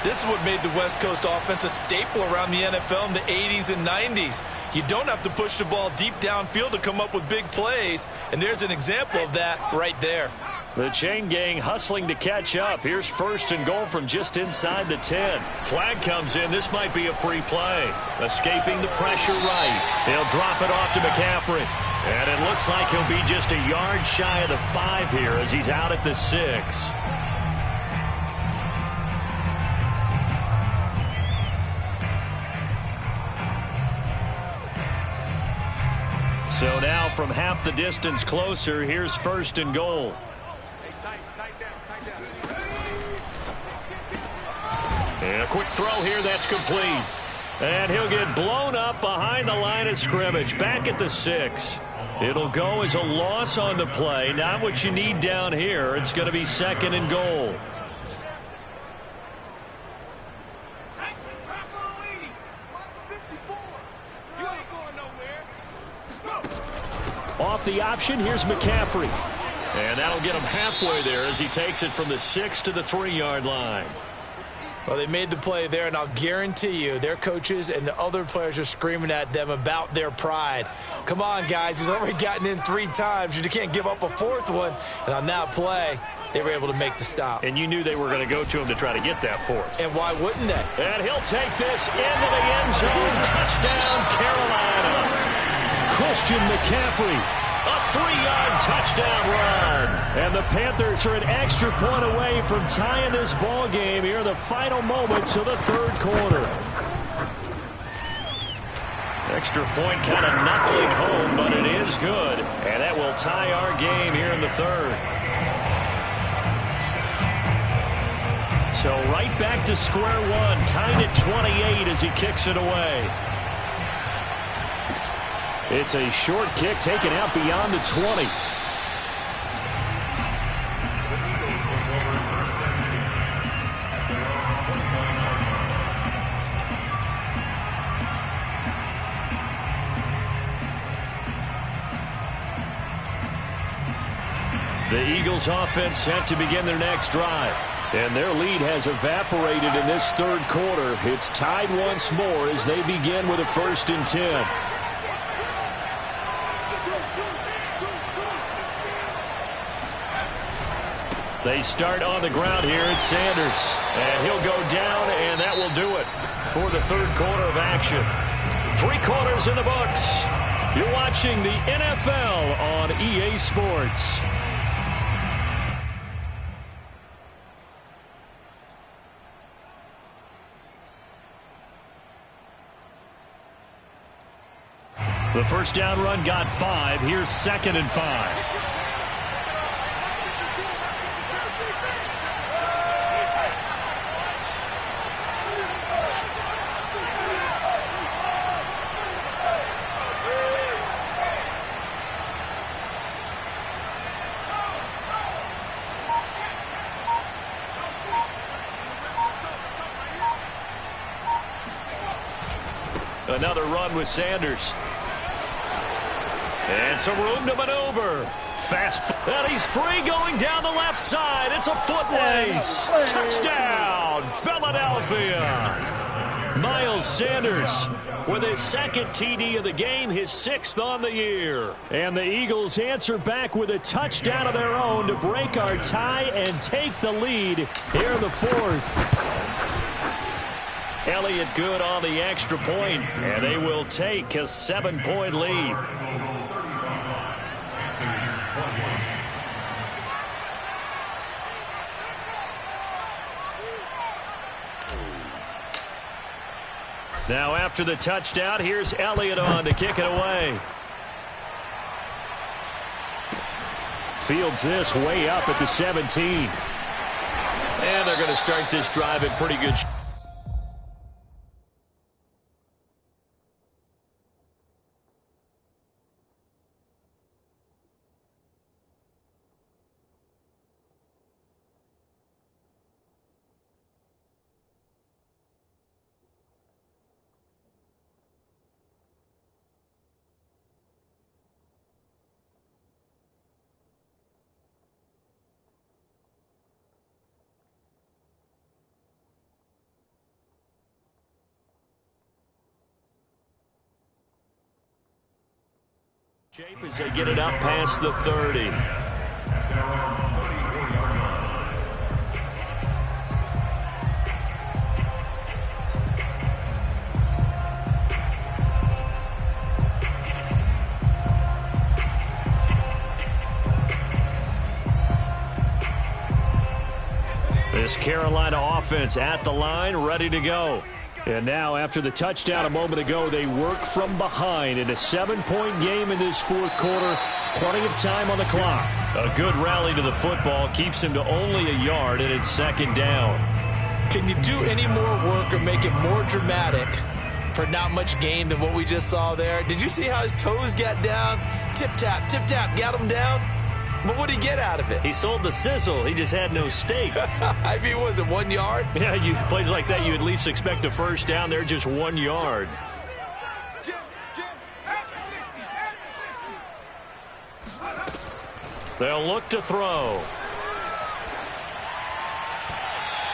This is what made the West Coast offense a staple around the NFL in the 80s and 90s. You don't have to push the ball deep downfield to come up with big plays, and there's an example of that right there. The chain gang hustling to catch up. Here's 1st and goal from just inside the 10. Flag comes in. This might be a free play. Escaping the pressure right. He'll drop it off to McCaffrey. And it looks like he'll be just a yard shy of the 5 here as he's out at the 6. So now from half the distance closer, here's 1st and goal. And a quick throw here, that's complete. And he'll get blown up behind the line of scrimmage, back at the 6. It'll go as a loss on the play, not what you need down here. It's going to be 2nd and goal. Off the option, here's McCaffrey. And that'll get him halfway there as he takes it from the 6 to the 3-yard line. Well, they made the play there, and I'll guarantee you their coaches and the other players are screaming at them about their pride. Come on, guys. He's already gotten in 3 times. You can't give up a 4th one. And on that play, they were able to make the stop. And you knew they were going to go to him to try to get that 4th. And why wouldn't they? And he'll take this into the end zone. Touchdown, Carolina. Christian McCaffrey. A 3-yard touchdown run. And the Panthers are an extra point away from tying this ball game here in the final moments of the 3rd quarter. Extra point kind of knuckling home, but it is good. And that will tie our game here in the 3rd. So right back to square one, tied at 28 as he kicks it away. It's a short kick taken out beyond the 20. The Eagles offense set to begin their next drive. And their lead has evaporated in this 3rd quarter. It's tied once more as they begin with a 1st and 10. They start on the ground here. It's Sanders. And he'll go down, and that will do it for the 3rd quarter of action. 3 quarters in the books. You're watching the NFL on EA Sports. The first down run got 5. Here's 2nd and 5. Another run with Sanders. And some room to maneuver. Fast. And he's free going down the left side. It's a foot race. Touchdown, Philadelphia. Miles Sanders with his 2nd TD of the game, his 6th on the year. And the Eagles answer back with a touchdown of their own to break our tie and take the lead here in the 4th. Elliott good on the extra point, and they will take a 7-point lead. Now after the touchdown, here's Elliott on to kick it away. Fields this way up at the 17. And they're going to start this drive in pretty good shape. Shape as they get it up past the 30. This Carolina offense at the line, ready to go. And now, after the touchdown a moment ago, they work from behind in a 7-point game in this 4th quarter. Plenty of time on the clock. A good rally to the football keeps him to only a yard, and it's 2nd down. Can you do any more work or make it more dramatic for not much gain than what we just saw there? Did you see how his toes got down? Tip-tap, got him down. But what did he get out of it? He sold the sizzle. He just had no steak. I mean, was it 1 yard? Yeah, plays like that, you at least expect a first down. They're just 1 yard. They'll look to throw.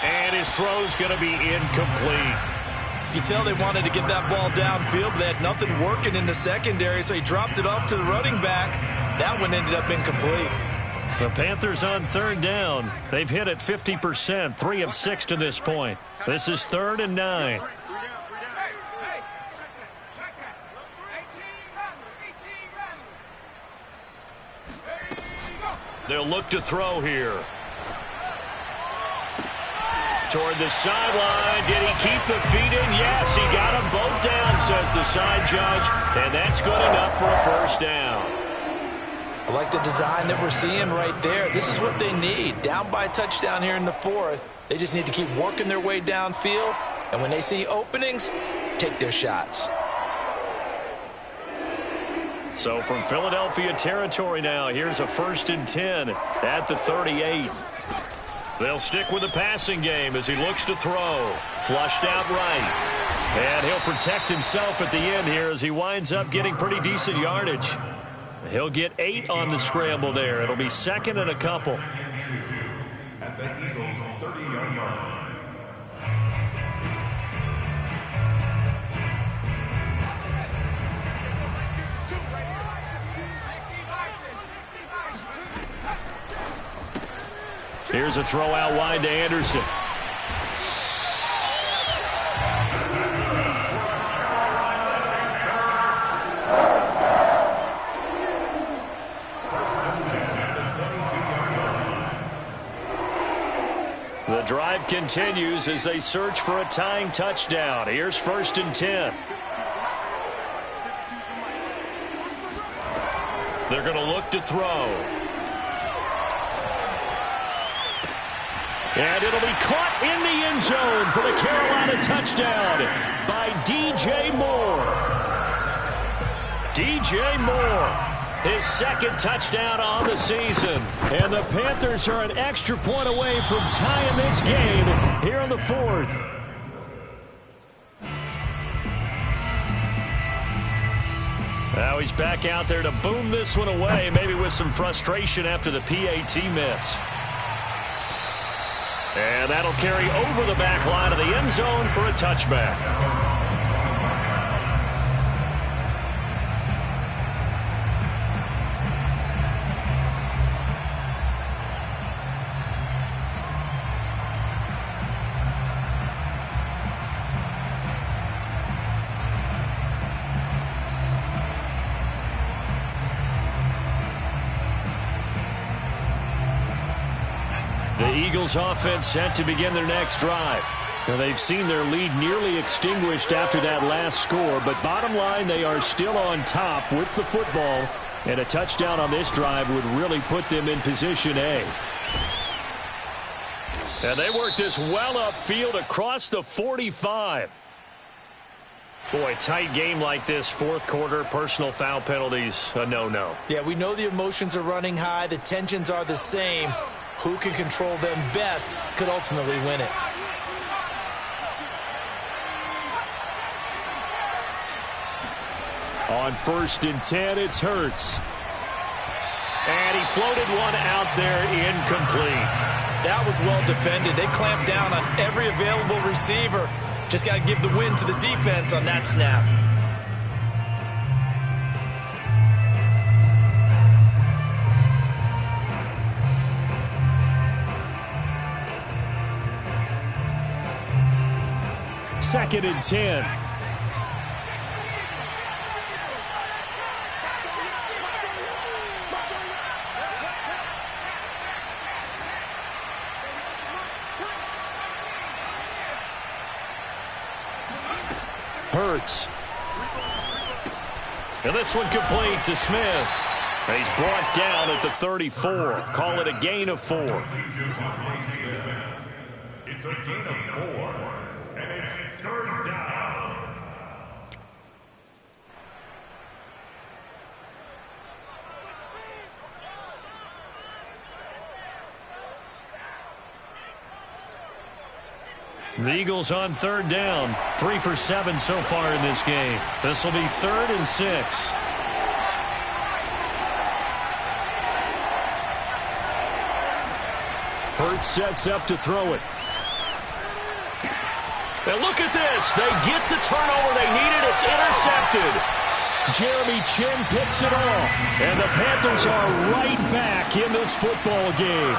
And his throw's going to be incomplete. You can tell they wanted to get that ball downfield, but they had nothing working in the secondary, so he dropped it off to the running back. That one ended up incomplete. The Panthers on third down. They've hit it 50%, 3 of 6 to this point. This is 3rd and 9. They'll look to throw here. Toward the sideline. Did he keep the feet in? Yes, he got them both down, says the side judge. And that's good enough for a first down. I like the design that we're seeing right there. This is what they need. Down by a touchdown here in the 4th. They just need to keep working their way downfield. And when they see openings, take their shots. So from Philadelphia territory now, here's a 1st and 10 at the 38. They'll stick with the passing game as he looks to throw. Flushed out right. And he'll protect himself at the end here as he winds up getting pretty decent yardage. He'll get 8 on the scramble there. It'll be 2nd and a couple. At the Eagles' 30-yard line. Here's a throw out wide to Anderson. The drive continues as they search for a tying touchdown. Here's 1st and 10. They're going to look to throw. And it'll be caught in the end zone for the Carolina touchdown by DJ Moore. DJ Moore, his 2nd touchdown on the season. And the Panthers are an extra point away from tying this game here in the 4th. Now he's back out there to boom this one away, maybe with some frustration after the PAT miss. And that'll carry over the back line of the end zone for a touchback. The Eagles offense set to begin their next drive. Now they've seen their lead nearly extinguished after that last score, but bottom line, they are still on top with the football, and a touchdown on this drive would really put them in position A. And they work this well upfield across the 45. Boy, tight game like this, 4th quarter, personal foul penalties, a no-no. Yeah, we know the emotions are running high, the tensions are the same. Who can control them best could ultimately win it. On 1st and 10, it's Hurts. And he floated one out there incomplete. That was well defended. They clamped down on every available receiver. Just got to give the win to the defense on that snap. Second and 10. Hurts. And this one complete to Smith. And he's brought down at the 34. Call it a gain of 4. It's a gain of 4. And it's 3rd down. The Eagles on 3rd down. 3 for 7 so far in this game. This will be 3rd and 6. Hurts sets up to throw it. And look at this. They get the turnover they needed. It's intercepted. Jeremy Chin picks it off. And the Panthers are right back in this football game.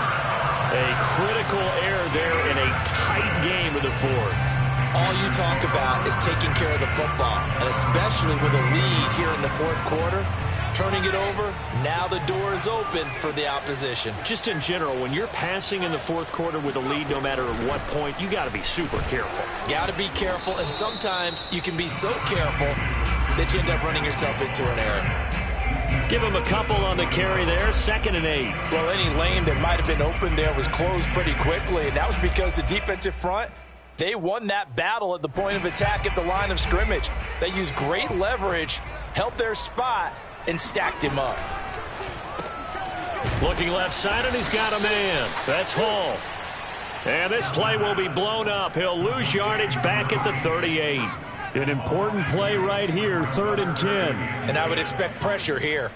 A critical error there in a tight game of the fourth. All you talk about is taking care of the football, and especially with a lead here in the fourth quarter, turning it over, now the door is open for the opposition. Just in general, when you're passing in the fourth quarter with a lead, no matter at what point, you got to be super careful. Got to be careful, and sometimes you can be so careful that you end up running yourself into an error. Give him a couple on the carry there, 2nd and 8. Well, any lane that might have been open there was closed pretty quickly, and that was because the defensive front, they won that battle at the point of attack at the line of scrimmage. They used great leverage, held their spot, and stacked him up. Looking left side, and he's got a man. That's Hall. And this play will be blown up. He'll lose yardage back at the 38. An important play right here, 3rd and 10. And I would expect pressure here.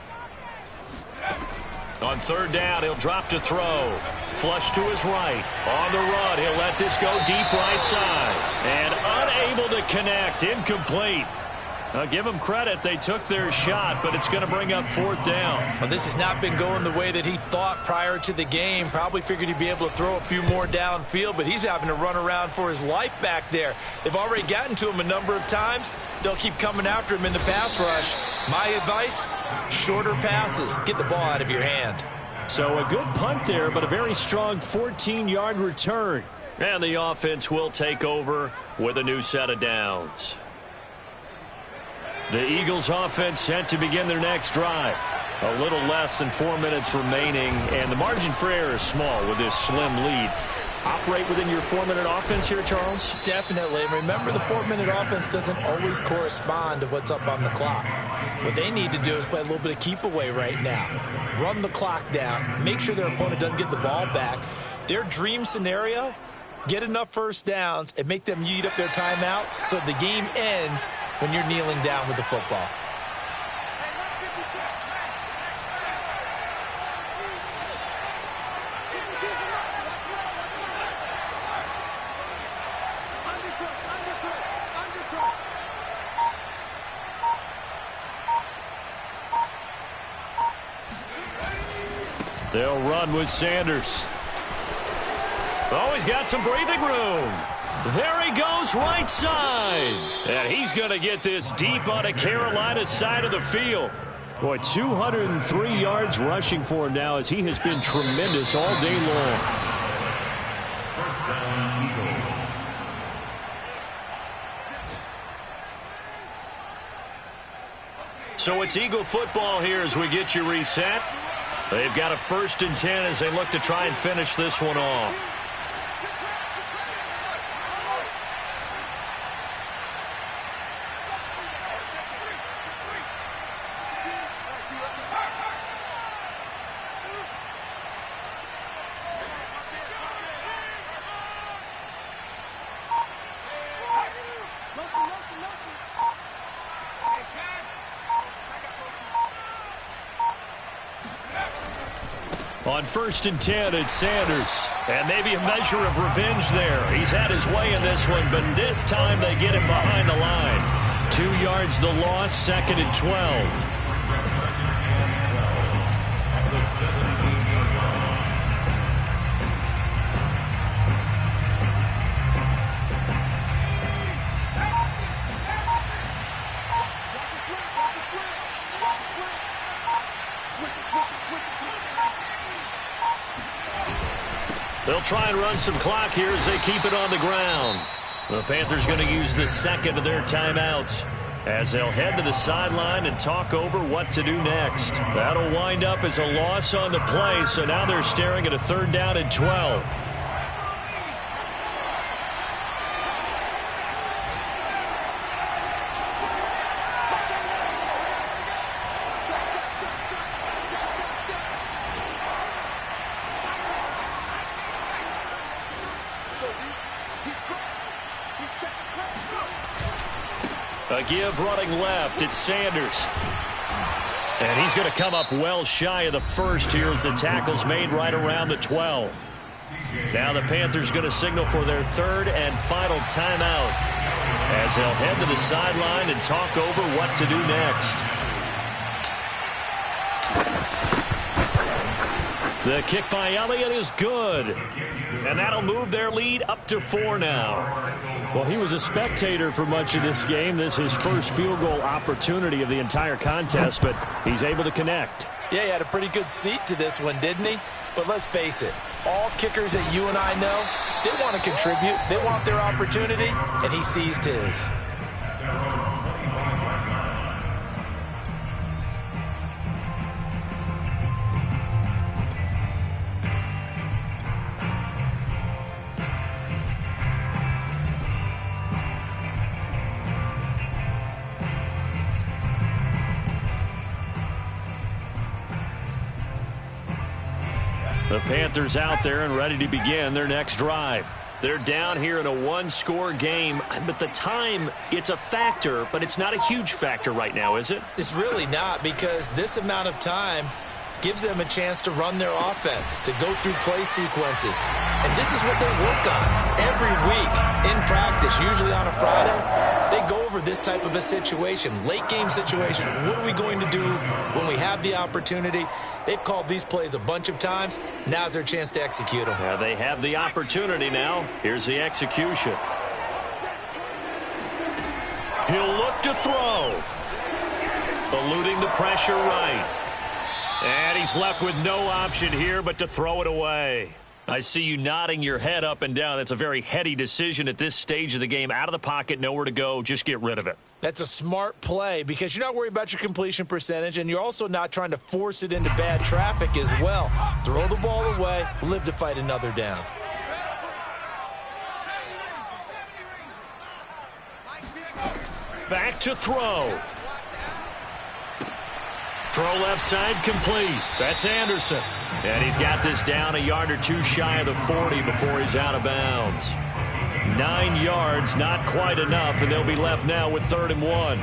On 3rd down, he'll drop to throw. Flush to his right. On the run, he'll let this go deep right side. And unable to connect. Incomplete. I'll give them credit. They took their shot, but it's going to bring up 4th down. Well, this has not been going the way that he thought prior to the game. Probably figured he'd be able to throw a few more downfield, but he's having to run around for his life back there. They've already gotten to him a number of times. They'll keep coming after him in the pass rush. My advice, shorter passes. Get the ball out of your hand. So a good punt there, but a very strong 14-yard return. And the offense will take over with a new set of downs. The Eagles offense set to begin their next drive. A little less than 4 minutes remaining, and the margin for error is small with this slim lead. Operate within your 4-minute offense here, Charles? Definitely. Remember, the 4-minute offense doesn't always correspond to what's up on the clock. What they need to do is play a little bit of keep away right now. Run the clock down. Make sure their opponent doesn't get the ball back. Their dream scenario, get enough first downs and make them eat up their timeouts so the game ends when you're kneeling down with the football. They'll run with Sanders. Oh, he's got some breathing room. There he goes, right side. And he's going to get this deep on a Carolina side of the field. Boy, 203 yards rushing for him now as he has been tremendous all day long. 1st down, Eagles. So it's Eagle football here as we get you reset. They've got a 1st and 10 as they look to try and finish this one off. On 1st and 10, it's Sanders. And maybe a measure of revenge there. He's had his way in this one, but this time they get him behind the line. 2 yards the loss, 2nd and 12. At the 17-yard line. They'll try and run some clock here as they keep it on the ground. The Panthers going to use the 2nd of their timeouts as they'll head to the sideline and talk over what to do next. That'll wind up as a loss on the play, so now they're staring at a 3rd down and 12. A give running left. It's Sanders. And he's going to come up well shy of the 1st here as the tackle's made right around the 12. Now the Panthers going to signal for their third and final timeout as they'll head to the sideline and talk over what to do next. The kick by Elliott is good. And that'll move their lead up to 4 now. Well, he was a spectator for much of this game. This is his first field goal opportunity of the entire contest, but he's able to connect. Yeah, he had a pretty good seat to this one, didn't he? But let's face it, all kickers that you and I know, they want to contribute. They want their opportunity, and he seized his. The Panthers out there and ready to begin their next drive. They're down here in a one-score game, but the time, it's a factor, but it's not a huge factor right now, is it? It's really not, because this amount of time gives them a chance to run their offense, to go through play sequences. And this is what they work on every week in practice, usually on a Friday. They go over this type of a situation, late game situation. What are we going to do when we have the opportunity? They've called these plays a bunch of times. Now's their chance to execute them. Yeah, they have the opportunity now. Here's the execution. He'll look to throw. Eluding the pressure right. And he's left with no option here but to throw it away. I see you nodding your head up and down. That's a very heady decision at this stage of the game. Out of the pocket, nowhere to go. Just get rid of it. That's a smart play because you're not worried about your completion percentage, and you're also not trying to force it into bad traffic as well. Throw the ball away, live to fight another down. Back to throw. Throw left side complete. That's Anderson. And he's got this down a yard or two shy of the 40 before he's out of bounds. 9 yards, not quite enough, and they'll be left now with 3rd and 1.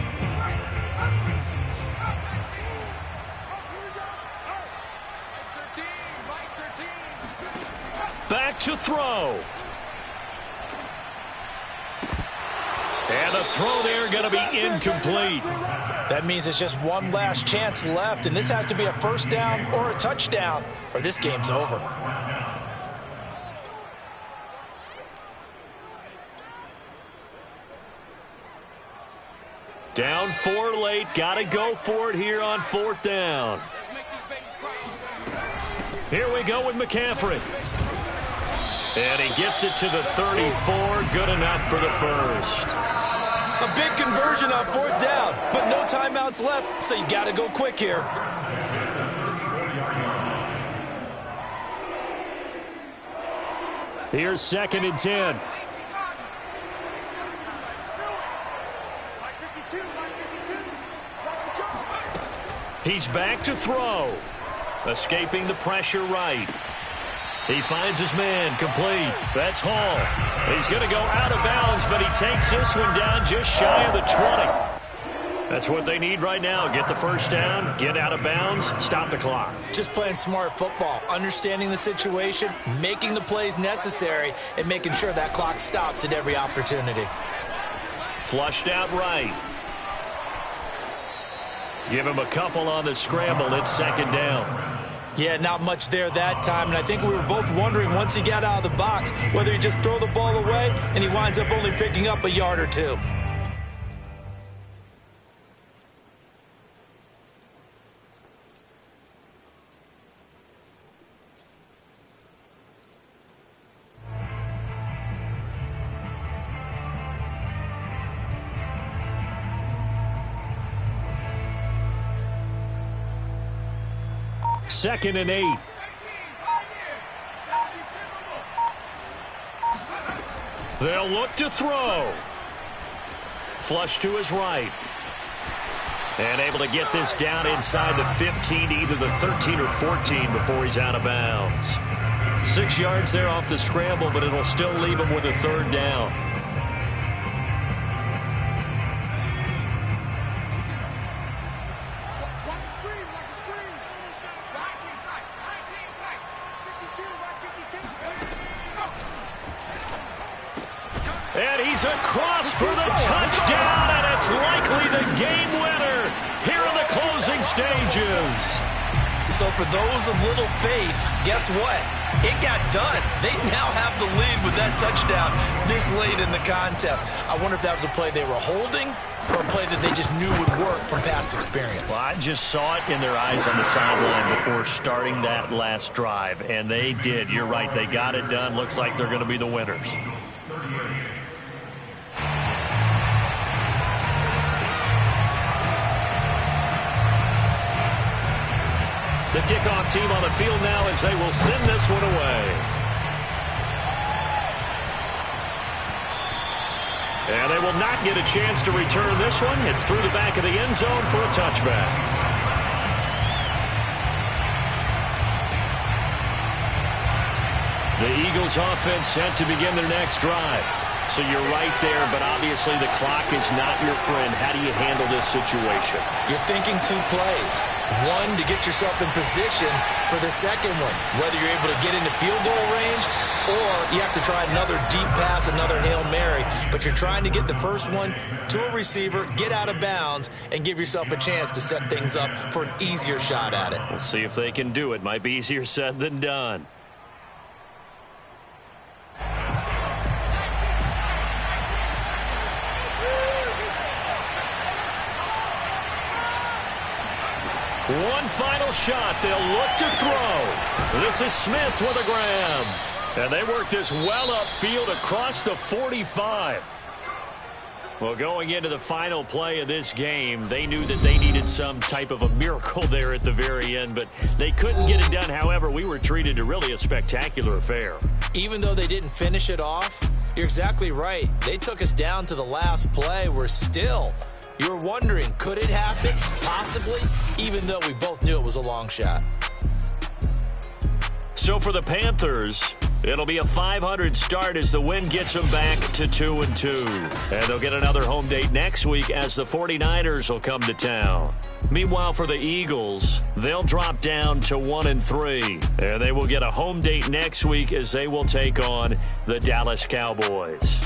Back to throw. And the throw there going to be incomplete. That means it's just one last chance left, and this has to be a first down or a touchdown, or this game's over. Down 4 late. Got to go for it here on 4th down. Here we go with McCaffrey. And he gets it to the 34. Good enough for the first. A big conversion on 4th down, but no timeouts left, so you got to go quick here. Here's 2nd and 10. He's back to throw. Escaping the pressure right. He finds his man complete. That's Hall. He's going to go out of bounds, but he takes this one down just shy of the 20. That's what they need right now. Get the first down, get out of bounds, stop the clock. Just playing smart football, understanding the situation, making the plays necessary, and making sure that clock stops at every opportunity. Flushed out right. Give him a couple on the scramble. It's 2nd down. Yeah, not much there that time, and I think we were both wondering once he got out of the box whether he just throw the ball away, and he winds up only picking up a yard or two. Second and 8. They'll look to throw. Flush to his right. And able to get this down inside the 15 to either the 13 or 14 before he's out of bounds. 6 yards there off the scramble, but it'll still leave him with a 3rd down. And he's across for the touchdown, and it's likely the game winner here in the closing stages. So for those of little faith, guess what? It got done. They now have the lead with that touchdown this late in the contest. I wonder if that was a play they were holding or a play that they just knew would work from past experience. Well, I just saw it in their eyes on the sideline before starting that last drive, and they did. You're right. They got it done. Looks like they're going to be the winners. The kickoff team on the field now as they will send this one away. And they will not get a chance to return this one. It's through the back of the end zone for a touchback. The Eagles offense set to begin their next drive. So you're right there, but obviously the clock is not your friend. How do you handle this situation? You're thinking two plays. One, to get yourself in position for the second one, whether you're able to get into field goal range or you have to try another deep pass, another Hail Mary. But you're trying to get the first one to a receiver, get out of bounds, and give yourself a chance to set things up for an easier shot at it. We'll see if they can do it. Might be easier said than done. One final shot. They'll look to throw. This is Smith with a grab. And they work this well upfield across the 45. Well, going into the final play of this game, they knew that they needed some type of a miracle there at the very end, but they couldn't get it done. However, we were treated to really a spectacular affair. Even though they didn't finish it off, you're exactly right. They took us down to the last play. We're still... You were wondering, could it happen? Possibly, even though we both knew it was a long shot. So for the Panthers, it'll be a 500 start as the win gets them back to 2-2. And they'll get another home date next week as the 49ers will come to town. Meanwhile, for the Eagles, they'll drop down to 1-3. And they will get a home date next week as they will take on the Dallas Cowboys.